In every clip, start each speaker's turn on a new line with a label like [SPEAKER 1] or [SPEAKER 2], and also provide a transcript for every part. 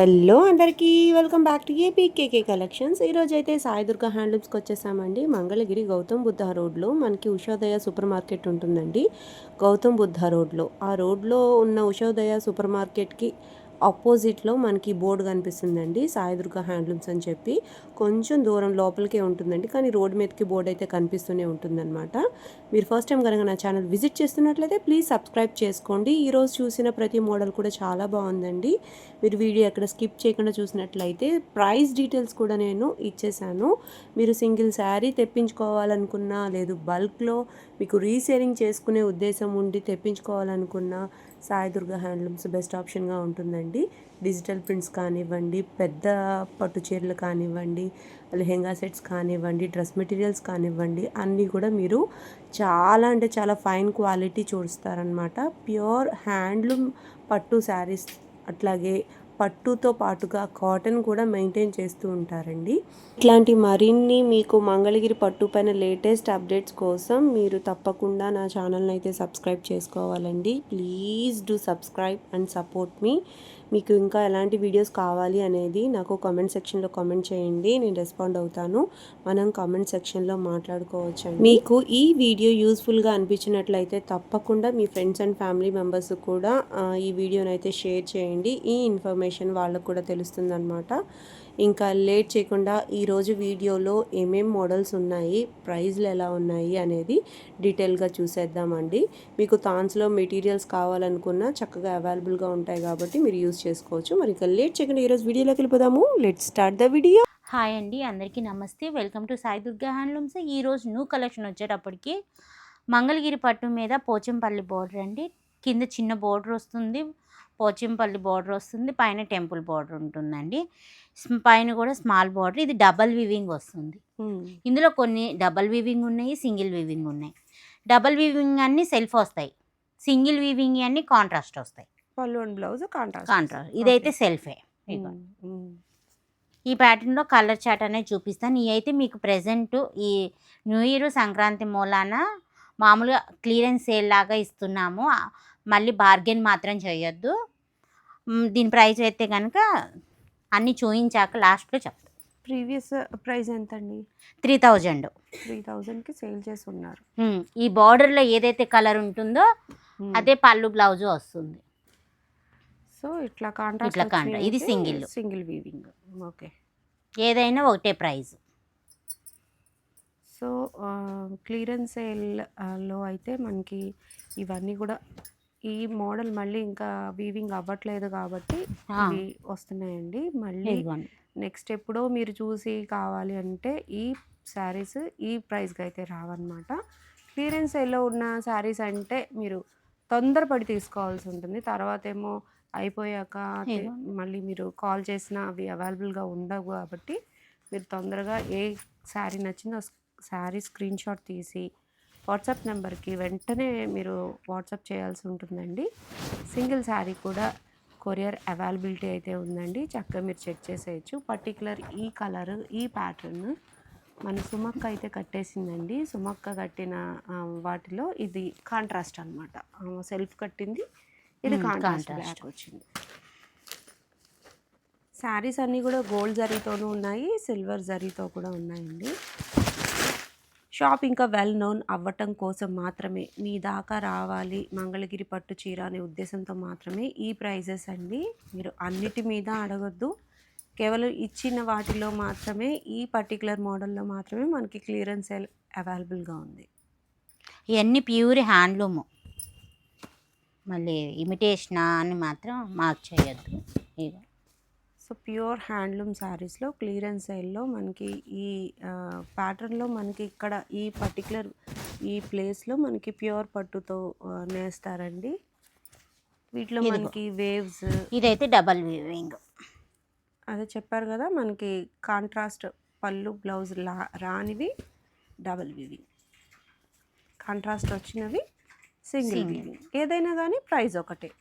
[SPEAKER 1] Hello అందరికీ welcome back to APKK collections. ఈరోజు అయితే సాయి దుర్గా హ్యాండ్లూమ్స్కి వచ్చేసామండి. మంగళగిరి గౌతమ్ బుద్ధ రోడ్లో మనకి ఉషోదయ సూపర్ మార్కెట్ ఉంటుందండి. గౌతమ్ బుద్ధ రోడ్లో ఆ రోడ్లో ఉన్న ఉషోదయ సూపర్ మార్కెట్కి ఆపోజిట్లో మనకి బోర్డు కనిపిస్తుందండి, సాయి దుర్గా హ్యాండ్లూమ్స్ అని చెప్పి. కొంచెం దూరం లోపలికే ఉంటుందండి, కానీ రోడ్ మీదకి బోర్డు అయితే కనిపిస్తూనే ఉంటుందన్నమాట. మీరు ఫస్ట్ టైం కనుక నా ఛానల్ విజిట్ చేస్తున్నట్లయితే ప్లీజ్ సబ్స్క్రైబ్ చేసుకోండి. ఈరోజు చూసిన ప్రతి మోడల్ కూడా చాలా బాగుందండి. మీరు వీడియో ఎక్కడ స్కిప్ చేయకుండా చూసినట్లయితే ప్రైస్ డీటెయిల్స్ కూడా నేను ఇచ్చేసాను. మీరు సింగిల్ శారీ తెప్పించుకోవాలనుకున్నా, లేదు బల్క్లో మీకు రీసేలింగ్ చేసుకునే ఉద్దేశం ఉండి తెప్పించుకోవాలనుకున్నా సాయి దుర్గా హ్యాండ్లూమ్స్ బెస్ట్ ఆప్షన్గా ఉంటుందండి. డిజిటల్ ప్రింట్స్ కానివ్వండి, పెద్ద పట్టు చీరలు కానివ్వండి, లెహెంగా సెట్స్ కానివ్వండి, డ్రెస్ మెటీరియల్స్ కానివ్వండి, అన్నీ కూడా మీరు చాలా అంటే చాలా ఫైన్ క్వాలిటీ చూస్తారనమాట. ప్యూర్ హ్యాండ్లూమ్ పట్టు శారీస్, అట్లాగే పట్టుతో పాటుగా కాటన్ కూడా మెయింటైన్ చేస్తూ ఉంటారండి. ఇట్లాంటి మరిన్ని మీకు మంగళగిరి పట్టు పైన లేటెస్ట్ అప్డేట్స్ కోసం మీరు తప్పకుండా నా ఛానల్ని అయితే సబ్స్క్రైబ్ చేసుకోవాలండి. Please do subscribe and support me. మీకు ఇంకా ఎలాంటి వీడియోస్ కావాలి అనేది నాకు కామెంట్ సెక్షన్లో కామెంట్ చేయండి, నేను రెస్పాండ్ అవుతాను. మనం కామెంట్ సెక్షన్లో మాట్లాడుకోవచ్చు. మీకు ఈ వీడియో యూస్ఫుల్గా అనిపించినట్లయితే తప్పకుండా మీ ఫ్రెండ్స్ అండ్ ఫ్యామిలీ మెంబర్స్ కూడా ఈ వీడియోని అయితే షేర్ చేయండి. ఈ ఇన్ఫర్మేషన్ వాళ్ళకు కూడా తెలుస్తుంది అనమాట. ఇంకా లేట్ చేయకుండా ఈరోజు వీడియోలో ఏమేం మోడల్స్ ఉన్నాయి, ప్రైజ్లు ఎలా ఉన్నాయి అనేది డీటెయిల్గా చూసేద్దామండి. మీకు థాన్స్లో మెటీరియల్స్ కావాలనుకున్నా చక్కగా అవైలబుల్గా ఉంటాయి కాబట్టి మీరు యూజ్ చేసుకోవచ్చు. మరి ఇంకా లేట్ చేయకుండా ఈరోజు వీడియోలోకి వెళ్ళిపోదాము. Let's start the video.
[SPEAKER 2] Hi అండి, అందరికీ నమస్తే. Welcome to Sai Durga handlooms. ఈరోజు న్యూ కలెక్షన్ వచ్చేటప్పటికి మంగళగిరి పట్టు మీద పోచంపల్లి బోర్డర్ అండి. కింద చిన్న బోర్డర్ వస్తుంది, పోచంపల్లి బోర్డర్ వస్తుంది, పైన టెంపుల్ బోర్డర్ ఉంటుందండి. పైన కూడా స్మాల్ బోర్డర్. ఇది డబల్ వివింగ్ వస్తుంది. ఇందులో కొన్ని డబల్ వివింగ్ ఉన్నాయి, సింగిల్ వివింగ్ ఉన్నాయి. డబల్ వివింగ్ అన్ని సెల్ఫ్ వస్తాయి, సింగిల్ వివింగ్ అన్ని కాంట్రాస్ట్ వస్తాయి.
[SPEAKER 1] పళ్ళు అండ్ బ్లౌజ్
[SPEAKER 2] కాంట్రాస్ట్. ఇదైతే సెల్ఫే. ఈ ప్యాటర్న్లో కలర్ చార్ట్ అనేది చూపిస్తాను. ఇవి అయితే మీకు ప్రజెంట్ ఈ న్యూ ఇయర్ సంక్రాంతి మూలాన మామూలుగా క్లియరెన్స్ సేల్ లాగా ఇస్తున్నాము. మళ్ళీ బార్గెన్ మాత్రం చేయొద్దు. దీని ప్రైస్ అయితే కనుక అన్నీ చూయించాక లాస్ట్లో చెప్తాను.
[SPEAKER 1] ప్రీవియస్ ప్రైస్ ఎంత అండి?
[SPEAKER 2] 3000.
[SPEAKER 1] 3000కి సేల్ చేసి ఉన్నారు.
[SPEAKER 2] ఈ బార్డర్లో ఏదైతే కలర్ ఉంటుందో అదే పళ్ళు బ్లౌజ్ వస్తుంది.
[SPEAKER 1] సో ఇట్లా కాంట్రాస్ట్.
[SPEAKER 2] ఇది
[SPEAKER 1] సింగిల్ వీవింగ్. ఓకే,
[SPEAKER 2] ఏదైనా ఒకటే ప్రైస్.
[SPEAKER 1] సో క్లియరెన్స్ సేల్లో అయితే మనకి ఇవన్నీ కూడా ఈ మోడల్ మళ్ళీ ఇంకా వీవింగ్ అవ్వట్లేదు కాబట్టి ఇవి వస్తున్నాయండి. మళ్ళీ నెక్స్ట్ ఎప్పుడో మీరు చూసి కావాలి అంటే ఈ శారీస్ ఈ ప్రైస్కి అయితే రావన్నమాట. క్లియరెన్స్ సేల్లో ఉన్న శారీస్ అంటే మీరు తొందరపడి తీసుకోవాల్సి ఉంటుంది. తర్వాత ఏమో అయిపోయాక మళ్ళీ మీరు కాల్ చేసినా అవి అవైలబుల్గా ఉండవు కాబట్టి మీరు తొందరగా ఏ శారీ నచ్చిందో శారీ స్క్రీన్ షాట్ తీసి వాట్సాప్ నెంబర్కి వెంటనే మీరు వాట్సాప్ చేయాల్సి ఉంటుందండి. సింగిల్ శారీ కూడా కొరియర్ అవైలబిలిటీ అయితే ఉందండి, చక్కగా మీరు చెక్ చేసేయచ్చు. పర్టికులర్ ఈ కలర్, ఈ ప్యాటర్న్ మన సుమక్క అయితే కట్టేసిందండి. సుమక్క కట్టిన వాటిలో ఇది కాంట్రాస్ట్ అనమాట. సెల్ఫ్ కట్టింది, ఇది కాంట్రాస్ట్ బ్లాక్ వచ్చింది. శారీస్ అన్నీ కూడా గోల్డ్ జరీతోనూ ఉన్నాయి, సిల్వర్ జరీతో కూడా ఉన్నాయండి. షాప్ ఇంకా వెల్ నోన్ అవ్వటం కోసం మాత్రమే, మీ దాకా రావాలి మంగళగిరి పట్టు చీర అనే ఉద్దేశంతో మాత్రమే ఈ ప్రైజెస్ అండి. మీరు అన్నిటి మీద అడగొద్దు, కేవలం ఇచ్చిన వాటిలో మాత్రమే ఈ పర్టికులర్ మోడల్లో మాత్రమే మనకి క్లియరెన్స్ సేల్ అవైలబుల్గా ఉంది.
[SPEAKER 2] ఇవన్నీ ప్యూర్ హ్యాండ్లూము, మళ్ళీ ఇమిటేషనా అని మాత్రం మార్క్ చేయొద్దు. ఇక
[SPEAKER 1] సో ప్యూర్ హ్యాండ్లూమ్ శారీస్లో క్లియరెన్స్ సేల్లో మనకి ఈ ప్యాటర్న్లో మనకి ఇక్కడ ఈ పర్టికులర్ ఈ ప్లేస్లో మనకి ప్యూర్ పట్టుతో నేస్తారండి. వీటిలో మనకి వేవ్స్,
[SPEAKER 2] ఇదైతే డబల్ వీవింగ్.
[SPEAKER 1] అదే చెప్పారు కదా, మనకి కాంట్రాస్ట్ పళ్ళు బ్లౌజ్ రానివి డబల్ వీవింగ్, కాంట్రాస్ట్ వచ్చినవి సింగిల్ వీవింగ్. ఏదైనా కానీ ప్రైస్ ఒకటే.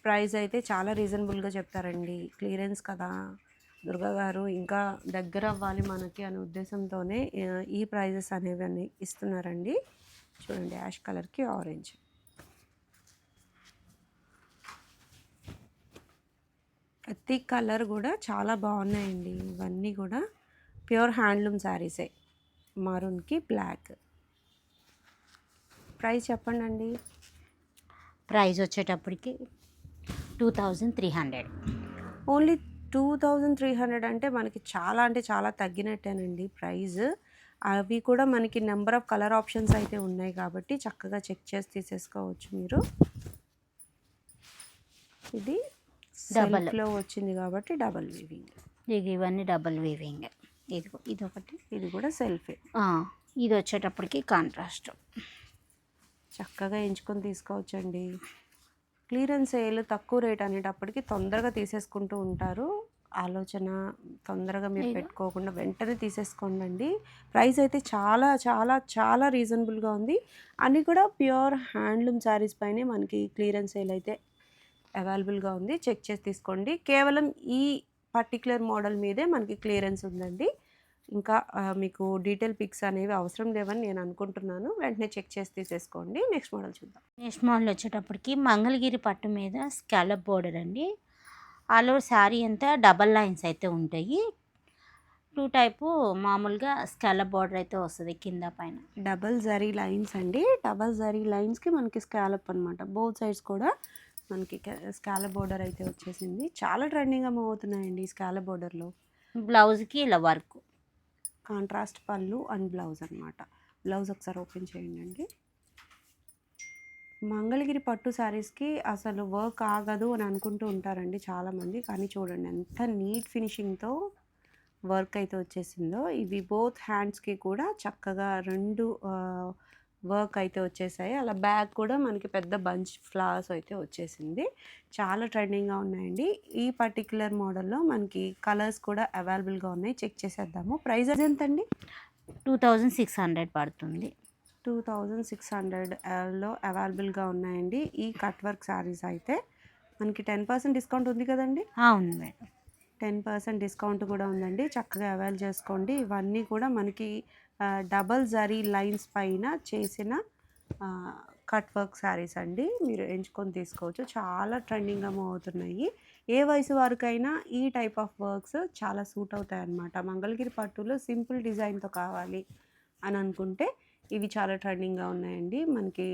[SPEAKER 1] ప్రైస్ అయితే చాలా రీజనబుల్గా చెప్తారండి. క్లియరెన్స్ కదా దుర్గా గారు, ఇంకా దగ్గర అవ్వాలి మనకి అనే ఉద్దేశంతోనే ఈ ప్రైజెస్ అనేవి ఇస్తున్నారండి. చూడండి, యాష్ కలర్కి ఆరెంజ్. ప్రతి కలర్ కూడా చాలా బాగున్నాయండి. ఇవన్నీ కూడా ప్యూర్ హ్యాండ్లూమ్ శారీసే. మరూన్కి బ్లాక్. ప్రైస్ చెప్పండి.
[SPEAKER 2] ప్రైస్ వచ్చేటప్పటికి 2300.
[SPEAKER 1] ఓన్లీ 2300 అంటే మనకి చాలా అంటే చాలా తగ్గినట్టేనండి ప్రైస్. అవి కూడా మనకి నెంబర్ ఆఫ్ కలర్ ఆప్షన్స్ అయితే ఉన్నాయి కాబట్టి చక్కగా చెక్ చేసి తీసేసుకోవచ్చు మీరు. ఇది డబల్లో వచ్చింది కాబట్టి డబల్ వీవింగ్.
[SPEAKER 2] ఇవన్నీ డబల్ వీవింగ్. ఇదొకటి,
[SPEAKER 1] ఇది కూడా సెల్ఫే.
[SPEAKER 2] ఇది వచ్చేటప్పటికి కాంట్రాస్ట్.
[SPEAKER 1] చక్కగా ఎంచుకొని తీసుకోవచ్చండి. క్లియరెన్స్ సేల్ తక్కువ రేట్ అనేటప్పటికి తొందరగా తీసేసుకుంటూ ఉంటారు. ఆలోచన తొందరగా మీరు పెట్టుకోకుండా వెంటనే తీసేసుకోండి. ప్రైస్ అయితే చాలా చాలా చాలా రీజనబుల్గా ఉంది. అన్నీ కూడా ప్యూర్ హ్యాండ్లూమ్ శారీస్ పైనే మనకి క్లియరెన్స్ సేల్ అయితే అవైలబుల్గా ఉంది. చెక్ చేసి తీసుకోండి. కేవలం ఈ పర్టికులర్ మోడల్ మీదే మనకి క్లియరెన్స్ ఉందండి. ఇంకా మీకు డీటెయిల్ పిక్స్ అనేవి అవసరం లేవని నేను అనుకుంటున్నాను. వెంటనే చెక్ చేసి తీసేసుకోండి. నెక్స్ట్ మోడల్ చూద్దాం.
[SPEAKER 2] నెక్స్ట్ మోడల్ వచ్చేటప్పటికి మంగళగిరి పట్టు మీద స్కాలప్ బోర్డర్ అండి. ఆల్ ఓవర్ శారీ అంతా డబల్ లైన్స్ అయితే ఉంటాయి. 2 టైపు మామూలుగా స్కాలప్ బోర్డర్ అయితే వస్తుంది కింద పైన.
[SPEAKER 1] డబల్ జరీ లైన్స్ అండి. డబల్ జరీ లైన్స్కి మనకి స్కాలప్ అనమాట. బోత్ సైడ్స్ కూడా మనకి స్కాలప్ బోర్డర్ అయితే వచ్చేసింది. చాలా ట్రెండింగ్గా మూవ్ అవుతున్నాయండి ఈ స్కాలప్ బోర్డర్లో.
[SPEAKER 2] బ్లౌజ్కి ఇలా వర్క్,
[SPEAKER 1] కాంట్రాస్ట్ పళ్ళు అండ్ బ్లౌజ్ అనమాట. బ్లౌజ్ ఒకసారి ఓపెన్ చేయండి. మంగళగిరి పట్టు శారీస్కి అసలు వర్క్ ఆగదు అని అనుకుంటూ ఉంటారండి చాలామంది. కానీ చూడండి ఎంత నీట్ ఫినిషింగ్తో వర్క్ అయితే వచ్చేసిందో. ఇవి బోత్ హ్యాండ్స్కి కూడా చక్కగా 2 వర్క్ అయితే వచ్చేసాయి. అలా బ్యాక్ కూడా మనకి పెద్ద బంచ్ ఫ్లవర్స్ అయితే వచ్చేసింది. చాలా ట్రెండింగ్గా ఉన్నాయండి. ఈ పర్టిక్యులర్ మోడల్లో మనకి కలర్స్ కూడా అవైలబుల్గా ఉన్నాయి. చెక్ చేసేద్దాము. ప్రైస్ ఎంతండి?
[SPEAKER 2] 2600 పడుతుంది.
[SPEAKER 1] 2600లో అవైలబుల్గా ఉన్నాయండి ఈ కట్ వర్క్ శారీస్ అయితే. మనకి 10% డిస్కౌంట్ ఉంది కదండి?
[SPEAKER 2] అవును మేడం,
[SPEAKER 1] 10% డిస్కౌంట్ కూడా ఉందండి. చక్కగా అవైల్ చేసుకోండి. ఇవన్నీ కూడా మనకి డబల్ జరీ లైన్స్ పైన చేసిన కట్ వర్క్ శారీస్ అండి. మీరు ఎంచుకొని తీసుకోవచ్చు. చాలా ట్రెండింగ్గా మూవ్ అవుతున్నాయి. ఏ వయసు వారికైనా ఈ టైప్ ఆఫ్ వర్క్స్ చాలా సూట్ అవుతాయి అన్నమాట. మంగళగిరి పట్టులో సింపుల్ డిజైన్తో కావాలి అని అనుకుంటే ఇవి చాలా ట్రెండింగ్గా ఉన్నాయండి. మనకి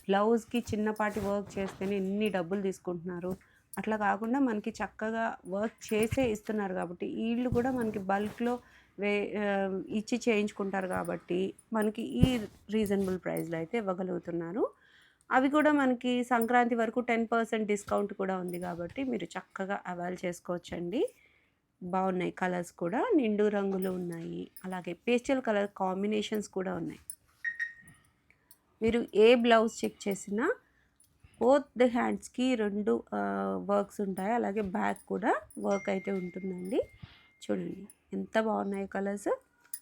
[SPEAKER 1] బ్లౌజ్కి చిన్నపాటి వర్క్ చేస్తేనే ఎన్ని డబ్బులు తీసుకుంటున్నారు. అట్లా కాకుండా మనకి చక్కగా వర్క్ చేసే ఇస్తున్నారు కాబట్టి వీళ్ళు కూడా మనకి బల్క్లో ఇచ్చి చేయించుకుంటారు కాబట్టి మనకి ఈ రీజనబుల్ ప్రైస్లో అయితే ఇవ్వగలుగుతున్నారు. అవి కూడా మనకి సంక్రాంతి వరకు 10% డిస్కౌంట్ కూడా ఉంది కాబట్టి మీరు చక్కగా అవైల్ చేసుకోవచ్చండి. బాగున్నాయి కలర్స్ కూడా. నిండు రంగులు ఉన్నాయి. అలాగే పేస్టల్ కలర్ కాంబినేషన్స్ కూడా ఉన్నాయి. మీరు ఏ బ్లౌజ్ చెక్ చేసినా బోత్ ది హ్యాండ్స్కి 2 వర్క్స్ ఉంటాయి. అలాగే బ్యాక్ కూడా వర్క్ అయితే ఉంటుందండి. చూడండి ఎంత బాగున్నాయి కలర్స్.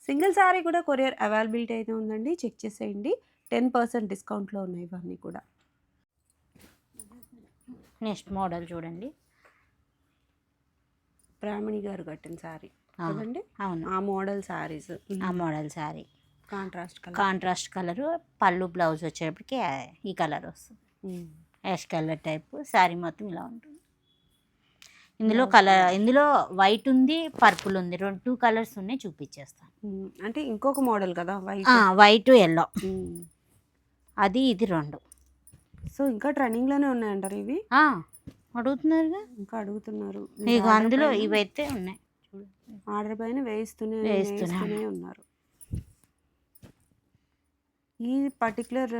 [SPEAKER 1] సింగిల్ శారీ కూడా కొరియర్ అవైలబిలిటీ అయితే ఉందండి. చెక్ చేసేయండి. 10% డిస్కౌంట్లో ఉన్నాయి ఇవన్నీ కూడా.
[SPEAKER 2] నెక్స్ట్ మోడల్ చూడండి.
[SPEAKER 1] బ్రాహ్మణి గారు కట్టిన శారీ కదండి?
[SPEAKER 2] అవును,
[SPEAKER 1] ఆ మోడల్ శారీస్.
[SPEAKER 2] ఆ మోడల్ శారీ
[SPEAKER 1] కాంట్రాస్ట్
[SPEAKER 2] కలరు. పళ్ళు బ్లౌజ్ వచ్చేటప్పటికి ఈ కలర్ వస్తుంది. యాష్ కలర్ టైపు శారీ మొత్తం ఇలా ఉంటుంది. ఇందులో వైట్ ఉంది, పర్పుల్ ఉంది. 2 కలర్స్ ఉన్నాయి, చూపించేస్తాను.
[SPEAKER 1] అంటే ఇంకొక మోడల్ కదా
[SPEAKER 2] వైట్ ఎల్లో. అది ఇది 2.
[SPEAKER 1] సో ఇంకా ట్రెండింగ్లోనే ఉన్నాయంటారు ఇవి.
[SPEAKER 2] అడుగుతున్నారుగా,
[SPEAKER 1] ఇంకా అడుగుతున్నారు.
[SPEAKER 2] ఇక అందులో ఇవైతే ఉన్నాయి.
[SPEAKER 1] ఆర్డర్ పైన వేయిస్తూనే ఉన్నారు. ఈ పర్టికులర్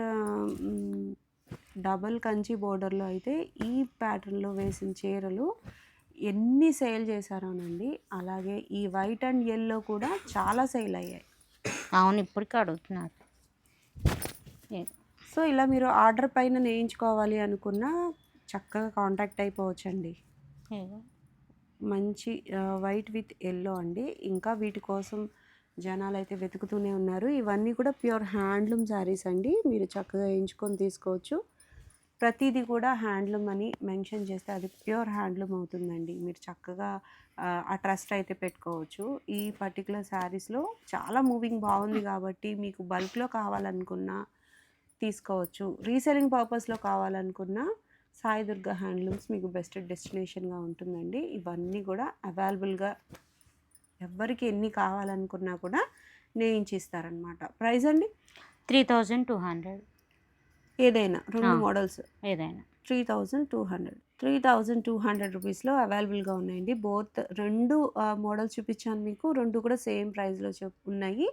[SPEAKER 1] డబల్ కంచి బోర్డర్లో అయితే ఈ ప్యాటర్న్లో వేసిన చీరలు ఎన్ని సేల్ చేశారోనండి. అలాగే ఈ వైట్ అండ్ ఎల్లో కూడా చాలా సేల్ అయ్యాయి.
[SPEAKER 2] అవును, ఇప్పటికీ అడుగుతున్నారు.
[SPEAKER 1] సో ఇలా మీరు ఆర్డర్ పైన నేయించుకోవాలి అనుకున్నా చక్కగా కాంటాక్ట్ అయిపోవచ్చండి. మంచి వైట్ విత్ ఎల్లో అండి. ఇంకా వీటి కోసం జనాలు అయితే వెతుకుతూనే ఉన్నారు. ఇవన్నీ కూడా ప్యూర్ హ్యాండ్లూమ్ శారీస్ అండి. మీరు చక్కగా ఎంచుకొని తీసుకోవచ్చు. ప్రతిదీ కూడా హ్యాండ్లూమ్ అని మెన్షన్ చేస్తే అది ప్యూర్ హ్యాండ్లూమ్ అవుతుందండి. మీరు చక్కగా ఆ ట్రస్ట్ అయితే పెట్టుకోవచ్చు. ఈ పర్టికులర్ శారీస్లో చాలా మూవింగ్ బాగుంది కాబట్టి మీకు బల్క్లో కావాలనుకున్నా తీసుకోవచ్చు. రీసెల్లింగ్ పర్పస్లో కావాలనుకున్నా సాయి దుర్గా హ్యాండ్లూమ్స్ మీకు బెస్ట్ డెస్టినేషన్గా ఉంటుందండి. ఇవన్నీ కూడా అవైలబుల్గా ఎవరికి ఎన్ని కావాలనుకున్నా కూడా నేయించి ఇస్తారనమాట. ప్రైస్ అండి
[SPEAKER 2] 3200
[SPEAKER 1] ఏదైనా 2 మోడల్స్
[SPEAKER 2] ఏదైనా
[SPEAKER 1] 3200 రూపీస్లో అవైలబుల్గా ఉన్నాయండి. బోత్ 2 మోడల్స్ చూపించాను మీకు. 2 కూడా సేమ్ ప్రైస్లో ఉన్నాయి.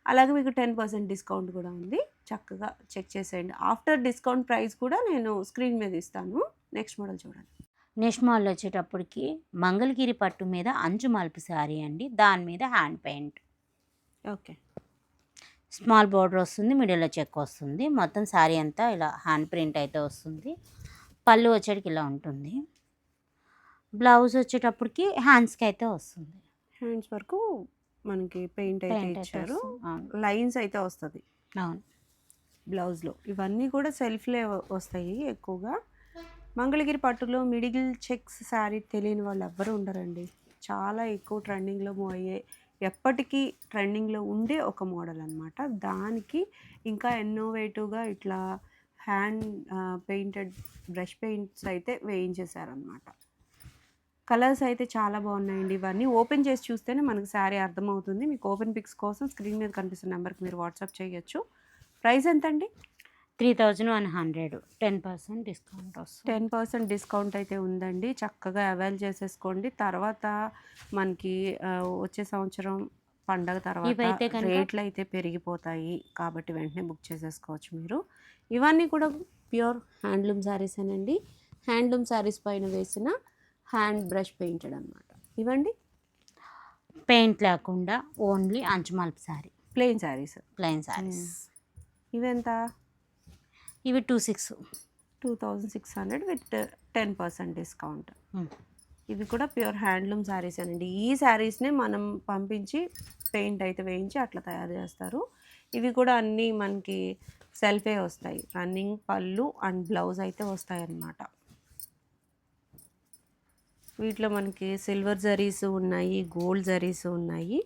[SPEAKER 1] అలాగే మీకు 10% డిస్కౌంట్ కూడా ఉంది. చక్కగా చెక్ చేసేయండి. ఆఫ్టర్ డిస్కౌంట్ ప్రైస్ కూడా నేను స్క్రీన్ మీద ఇస్తాను. నెక్స్ట్ మోడల్ చూడండి.
[SPEAKER 2] నెక్స్ట్ మోడల్ వచ్చేటప్పటికి మంగళగిరి పట్టు మీద అంచు మలుపు శారీ అండి. దాని మీద hand paint,
[SPEAKER 1] okay,
[SPEAKER 2] small border వస్తుంది, మిడిల్లో చెక్ వస్తుంది. మొత్తం శారీ అంతా ఇలా హ్యాండ్ ప్రింట్ అయితే వస్తుంది. పళ్ళు వచ్చేటికి ఇలా ఉంటుంది. బ్లౌజ్ వచ్చేటప్పటికి హ్యాండ్స్కి అయితే వస్తుంది.
[SPEAKER 1] హ్యాండ్స్ వరకు మనకి పెయింట్ అయితే
[SPEAKER 2] పెయింట్ అయితే
[SPEAKER 1] ఇచ్చారు.
[SPEAKER 2] వస్తుంది. అవును
[SPEAKER 1] లైన్స్ అయితే వస్తుంది
[SPEAKER 2] అవును.
[SPEAKER 1] బ్లౌజ్లో. ఇవన్నీ కూడా సెల్ఫ్లే వస్తాయి ఎక్కువగా. మంగళగిరి పట్టులో మిడిల్ చెక్స్ శారీ తెలియని వాళ్ళు ఎవ్వరూ ఉండరండి. చాలా ఎక్కువ ట్రెండింగ్లో మూవ్ అయ్యే, ఎప్పటికీ ట్రెండింగ్లో ఉండే ఒక మోడల్ అనమాట. దానికి ఇంకా ఇన్నోవేటివ్గా ఇట్లా హ్యాండ్ పెయింటెడ్ బ్రష్ పెయింట్స్ అయితే వేయించేశారనమాట. కలర్స్ అయితే చాలా బాగున్నాయండి. ఇవన్నీ ఓపెన్ చేసి చూస్తేనే మనకు శారీ అర్థమవుతుంది. మీకు ఓపెన్ పిక్స్ కోసం స్క్రీన్ మీద కనిపిస్తున్న నెంబర్కి మీరు వాట్సాప్ చేయొచ్చు. ప్రైస్ ఎంత అండి?
[SPEAKER 2] 3100, 10% డిస్కౌంట్ వస్తుంది.
[SPEAKER 1] 10% డిస్కౌంట్ అయితే ఉందండి. చక్కగా అవైల్ చేసేసుకోండి. తర్వాత మనకి వచ్చే సంవత్సరం పండగ తర్వాత
[SPEAKER 2] ఇవైతే కనుక
[SPEAKER 1] రేట్లు అయితే పెరిగిపోతాయి. కాబట్టి వెంటనే బుక్ చేసేసుకోవచ్చు మీరు. ఇవన్నీ కూడా ప్యూర్ హ్యాండ్లూమ్ శారీసేనండి. హ్యాండ్లూమ్ శారీస్ పైన వేసిన హ్యాండ్ బ్రష్ పెయింటెడ్ అనమాట. ఇవండి
[SPEAKER 2] పెయింట్ లేకుండా ఓన్లీ అంచు మలుపు శారీ,
[SPEAKER 1] ప్లెయిన్ శారీస్.
[SPEAKER 2] ప్లెయిన్ శారీస్.
[SPEAKER 1] ఇవెంత?
[SPEAKER 2] ఇవి
[SPEAKER 1] 2600 విత్ 10% డిస్కౌంట్. ఇవి కూడా ప్యూర్ హ్యాండ్లూమ్ శారీస్ అండి. ఈ శారీస్నే మనం పంపించి పెయింట్ అయితే వేయించి అట్లా తయారు చేస్తారు. ఇవి కూడా అన్నీ మనకి సెల్ఫే వస్తాయి. రన్నింగ్ పళ్ళు అండ్ బ్లౌజ్ అయితే వస్తాయి అన్నమాట. వీటిలో మనకి సిల్వర్ జరీస్ ఉన్నాయి, గోల్డ్ జరీస్ ఉన్నాయి.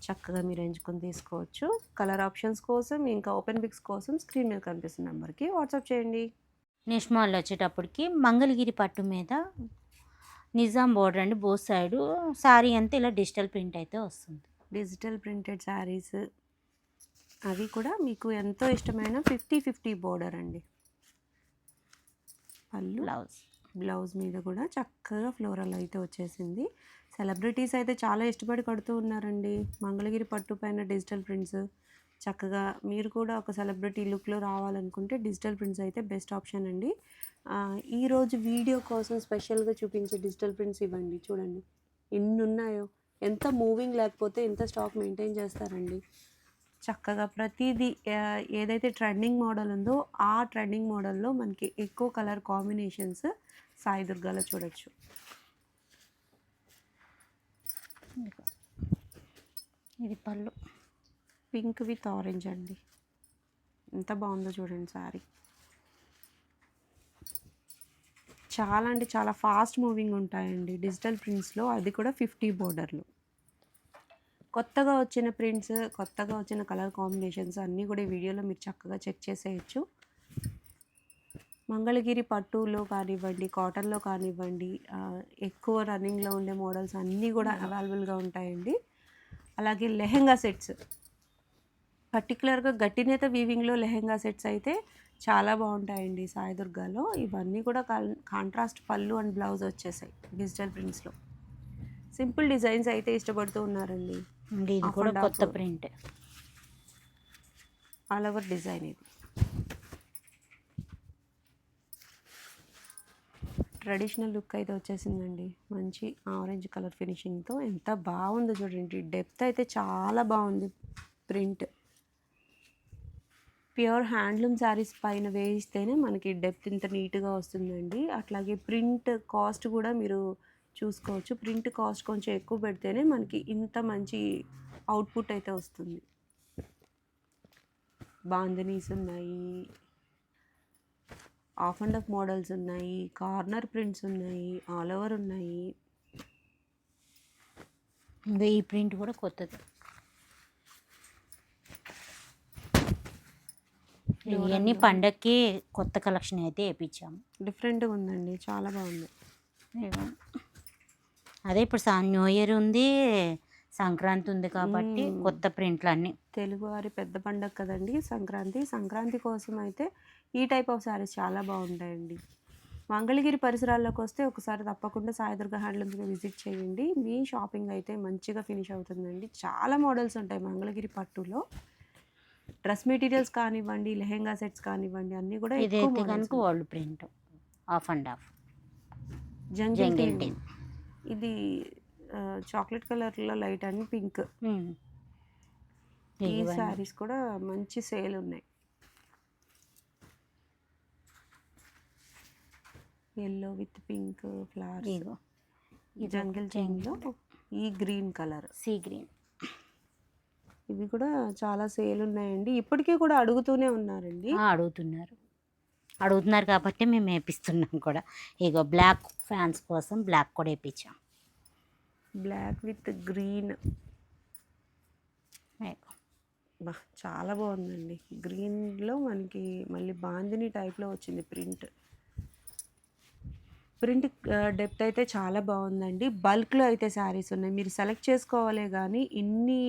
[SPEAKER 1] చక్కగా మీరు ఎంచుకొని తీసుకోవచ్చు. కలర్ ఆప్షన్స్ కోసం ఇంకా ఓపెన్ పిక్స్ కోసం స్క్రీన్ మీద కనిపిస్తున్న నెంబర్కి వాట్సాప్ చేయండి.
[SPEAKER 2] నెక్స్ట్ మోడల్ వచ్చేటప్పటికి మంగళగిరి పట్టు మీద నిజాం బోర్డర్ అండి. బోత్ సైడు శారీ అంతా ఇలా డిజిటల్ ప్రింట్ అయితే వస్తుంది.
[SPEAKER 1] డిజిటల్ ప్రింటెడ్ శారీస్ అవి కూడా మీకు ఎంతో ఇష్టమైన 50-50 బోర్డర్ అండి. పళ్ళు, బ్లౌజ్ మీద కూడా చక్కగా ఫ్లోరల్ అయితే వచ్చేసింది. సెలబ్రిటీస్ అయితే చాలా ఇష్టపడి కడుతూ ఉన్నారండి మంగళగిరి పట్టు పైన డిజిటల్ ప్రింట్స్. చక్కగా మీరు కూడా ఒక సెలబ్రిటీ లుక్లో రావాలనుకుంటే డిజిటల్ ప్రింట్స్ అయితే బెస్ట్ ఆప్షన్ అండి. ఈరోజు వీడియో కోసం స్పెషల్గా చూపించే డిజిటల్ ప్రింట్స్ ఇవ్వండి. చూడండి ఎన్ని ఉన్నాయో. ఎంత మూవింగ్ లేకపోతే ఎంత స్టాక్ మెయింటైన్ చేస్తారండి. చక్కగా ప్రతిదీ ఏదైతే ట్రెండింగ్ మోడల్ ఉందో ఆ ట్రెండింగ్ మోడల్లో మనకి ఎక్కువ కలర్ కాంబినేషన్స్ సాయి దుర్గాలో చూడొచ్చు.
[SPEAKER 2] ఇది పళ్ళు,
[SPEAKER 1] పింక్ విత్ ఆరెంజ్ అండి. ఎంత బాగుందో చూడండి శారీ. చాలా అంటే చాలా ఫాస్ట్ మూవింగ్ ఉంటాయండి డిజిటల్ ప్రింట్స్లో, అది కూడా 50 బోర్డర్లు. కొత్తగా వచ్చిన ప్రింట్స్, కొత్తగా వచ్చిన కలర్ కాంబినేషన్స్ అన్నీ కూడా ఈ వీడియోలో మీరు చక్కగా చెక్ చేసేయచ్చు. మంగళగిరి పట్టులో కానివ్వండి, కాటన్లో కానివ్వండి, ఎక్కువ రన్నింగ్లో ఉండే మోడల్స్ అన్నీ కూడా అవైలబుల్గా ఉంటాయండి. అలాగే లెహెంగా సెట్స్, పర్టికులర్గా గట్టినేత వీవింగ్లో లెహెంగా సెట్స్ అయితే చాలా బాగుంటాయండి సాయి దుర్గాలో. ఇవన్నీ కూడా కాంట్రాస్ట్ పళ్ళు అండ్ బ్లౌజ్ వచ్చేసాయి డిజిటల్ ప్రింట్స్లో. సింపుల్ డిజైన్స్ అయితే ఇష్టపడుతూ ఉన్నారండి.
[SPEAKER 2] ఇది కూడా కొత్త ప్రింట్,
[SPEAKER 1] ఆల్ ఓవర్ డిజైన్. ఇది ట్రెడిషనల్ లుక్ అయితే వచ్చేసిందండి. మంచి ఆరెంజ్ కలర్ ఫినిషింగ్తో ఎంత బాగుందో చూడండి. డెప్త్ అయితే చాలా బాగుంది ప్రింట్. ప్యూర్ హ్యాండ్లూమ్ శారీస్ పైన వేయిస్తేనే మనకి డెప్త్ ఇంత నీట్గా వస్తుందండి. అట్లాగే ప్రింట్ కాస్ట్ కూడా మీరు చూసుకోవచ్చు. ప్రింట్ కాస్ట్ కొంచెం ఎక్కువ పెడితేనే మనకి ఇంత మంచి అవుట్పుట్ అయితే వస్తుంది. బాందనీస్ ఉన్నాయి, ఆఫ్ అండ్ ఆఫ్ మోడల్స్ ఉన్నాయి, కార్నర్ ప్రింట్స్ ఉన్నాయి, ఆల్ ఓవర్ ఉన్నాయి.
[SPEAKER 2] ఇంకా ఈ ప్రింట్ కూడా కొత్తది. ఇవన్నీ పండక్కి కొత్త కలెక్షన్ అయితే వేయించాము.
[SPEAKER 1] డిఫరెంట్గా ఉందండి, చాలా బాగుంది.
[SPEAKER 2] అదే ఇప్పుడు న్యూ ఇయర్ ఉంది, సంక్రాంతి ఉంది కాబట్టి కొత్త ప్రింట్లు అన్నీ.
[SPEAKER 1] తెలుగువారి పెద్ద పండగ కదండి సంక్రాంతి. సంక్రాంతి కోసం అయితే ఈ టైప్ ఆఫ్ శారీస్ చాలా బాగుంటాయండి. మంగళగిరి పరిసరాల్లోకి వస్తే ఒకసారి తప్పకుండా సాయిదుర్గ హ్యాండ్లూమ్స్కి విజిట్ చేయండి. మీ షాపింగ్ అయితే మంచిగా ఫినిష్ అవుతుందండి. చాలా మోడల్స్ ఉంటాయి మంగళగిరి పట్టులో. డ్రెస్ మెటీరియల్స్ కానివ్వండి, లెహెంగా సెట్స్ కానివ్వండి, అన్నీ కూడా ఎక్కువ
[SPEAKER 2] ఇదైతే
[SPEAKER 1] మోడల్స్
[SPEAKER 2] కనుక
[SPEAKER 1] ఉన్నాయి.
[SPEAKER 2] World print of and of
[SPEAKER 1] jungle
[SPEAKER 2] jungle
[SPEAKER 1] team. ఇది చాక్లెట్ కలర్లో లైట్ అండ్ పింక్. ఈ శారీస్ కూడా మంచి సేల్ ఉన్నాయి. Yellow with pink flowers. Jungle టీమ్లో ఈ గ్రీన్ కలర్,
[SPEAKER 2] సీ గ్రీన్,
[SPEAKER 1] ఇవి కూడా చాలా సేల్ ఉన్నాయండి. ఇప్పటికీ కూడా అడుగుతూనే ఉన్నారండి.
[SPEAKER 2] అడుగుతున్నారు కాబట్టి మేము వేపిస్తున్నాం కూడా. ఇగో బ్లాక్ ఫ్యాన్స్ కోసం బ్లాక్ కూడా వేయించాం.
[SPEAKER 1] బ్లాక్ విత్ గ్రీన్, చాలా బాగుందండి. గ్రీన్లో మనకి మళ్ళీ బాందిని టైప్లో వచ్చింది ప్రింట్. డెప్త్ అయితే చాలా బాగుందండి. బల్క్లో అయితే శారీస్ ఉన్నాయి, మీరు సెలెక్ట్ చేసుకోవాలే కానీ ఇన్ని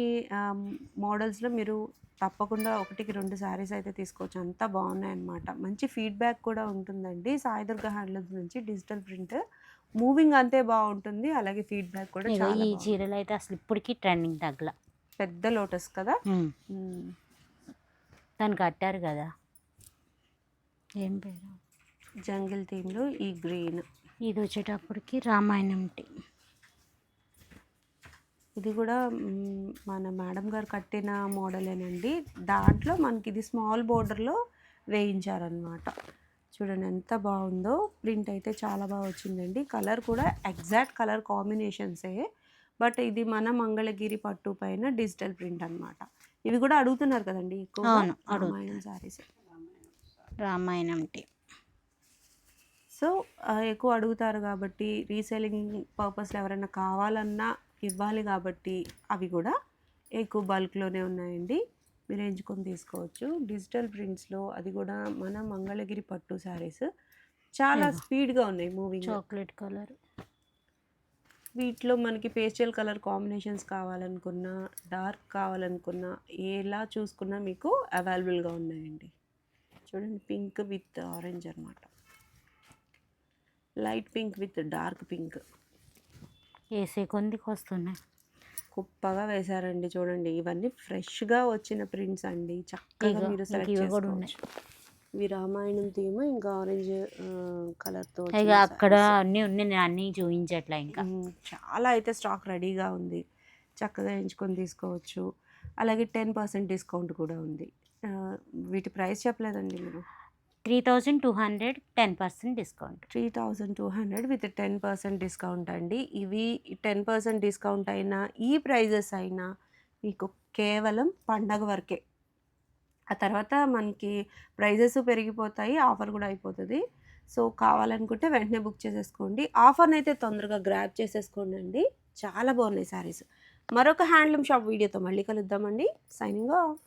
[SPEAKER 1] మోడల్స్లో మీరు తప్పకుండా 1-2 శారీస్ అయితే తీసుకోవచ్చు. అంతా బాగున్నాయి అన్నమాట. మంచి ఫీడ్బ్యాక్ కూడా ఉంటుందండి సాయిదుర్గ హ్యాండ్లూమ్స్ నుంచి. డిజిటల్ ప్రింట్ మూవింగ్ అంతే బాగుంటుంది, అలాగే ఫీడ్బ్యాక్ కూడా చాలా
[SPEAKER 2] ఈ
[SPEAKER 1] బాగుంది.
[SPEAKER 2] చీరలు అయితే అసలు ఇప్పటికీ ట్రెండింగ్ తగ్గల.
[SPEAKER 1] పెద్ద లోటస్ కదా.
[SPEAKER 2] దాన్ని కట్టారు కదా, ఏం పేరు,
[SPEAKER 1] జంగిల్ థీమ్లో ఈ గ్రీన్.
[SPEAKER 2] ఇది వచ్చేటప్పటికి రామాయణం టీ.
[SPEAKER 1] ఇది కూడా మన మేడం గారు కట్టిన మోడలేనండి. దాంట్లో మనకి ఇది స్మాల్ బోర్డర్లో వేయించారనమాట. చూడండి ఎంత బాగుందో. ప్రింట్ అయితే చాలా బాగా వచ్చిందండి. కలర్ కూడా ఎగ్జాక్ట్ కలర్ కాంబినేషన్సే, బట్ ఇది మన మంగళగిరి పట్టు పైన డిజిటల్ ప్రింట్ అనమాట. ఇవి కూడా అడుగుతున్నారు కదండి ఎక్కువ. రామాయణం శారీస్,
[SPEAKER 2] రామాయణం టీ.
[SPEAKER 1] సో ఎక్కువ అడుగుతారు కాబట్టి, రీసేలింగ్ పర్పస్లో ఎవరైనా కావాలన్నా ఇవ్వాలి కాబట్టి అవి కూడా ఎక్కువ బల్క్లోనే ఉన్నాయండి. మీరు ఎంచుకొని తీసుకోవచ్చు. డిజిటల్ ప్రింట్స్లో అది కూడా మన మంగళగిరి పట్టు శారీస్ చాలా స్పీడ్గా ఉన్నాయి మూవింగ్.
[SPEAKER 2] Chocolate colour.
[SPEAKER 1] వీటిలో మనకి పేస్టల్ కలర్ కాంబినేషన్స్ కావాలనుకున్నా, డార్క్ కావాలనుకున్నా, ఎలా చూసుకున్నా మీకు అవైలబుల్గా ఉన్నాయండి. చూడండి, పింక్ విత్ ఆరెంజ్ అనమాట, light pink with dark pink.
[SPEAKER 2] వేసే కొందికి వస్తున్నాయి,
[SPEAKER 1] కుప్పగా వేశారండి. చూడండి, ఇవన్నీ ఫ్రెష్గా వచ్చిన ప్రింట్స్ అండి. చక్కగా మీరు సెలెక్ట్ చేసుకోవచ్చు. ఇవి రామాయణం థీమ్, ఇంకా ఆరెంజ్ కలర్తో.
[SPEAKER 2] అక్కడ అన్నీ ఉన్నాయి, నేను అన్నీ చూపించట్లే. ఇంకా
[SPEAKER 1] చాలా అయితే స్టాక్ రెడీగా ఉంది, చక్కగా ఎంచుకొని తీసుకోవచ్చు. అలాగే 10% డిస్కౌంట్ కూడా ఉంది. వీటి ప్రైస్ చెప్పలేదండి మీరు.
[SPEAKER 2] 3200, 10% డిస్కౌంట్.
[SPEAKER 1] 3200 విత్ 10% డిస్కౌంట్ అండి. ఇవి 10% డిస్కౌంట్ అయినా, ఈ ప్రైజెస్ అయినా మీకు కేవలం పండగ వరకే. ఆ తర్వాత మనకి ప్రైజెస్ పెరిగిపోతాయి, ఆఫర్ కూడా అయిపోతుంది. సో కావాలనుకుంటే వెంటనే బుక్ చేసేసుకోండి. ఆఫర్ని అయితే తొందరగా గ్రాబ్ చేసేసుకోండి అండి. చాలా బాగున్నాయి శారీస్. మరొక హ్యాండ్లూమ్ షాప్ వీడియోతో మళ్ళీ కలుద్దామండి. Signing off.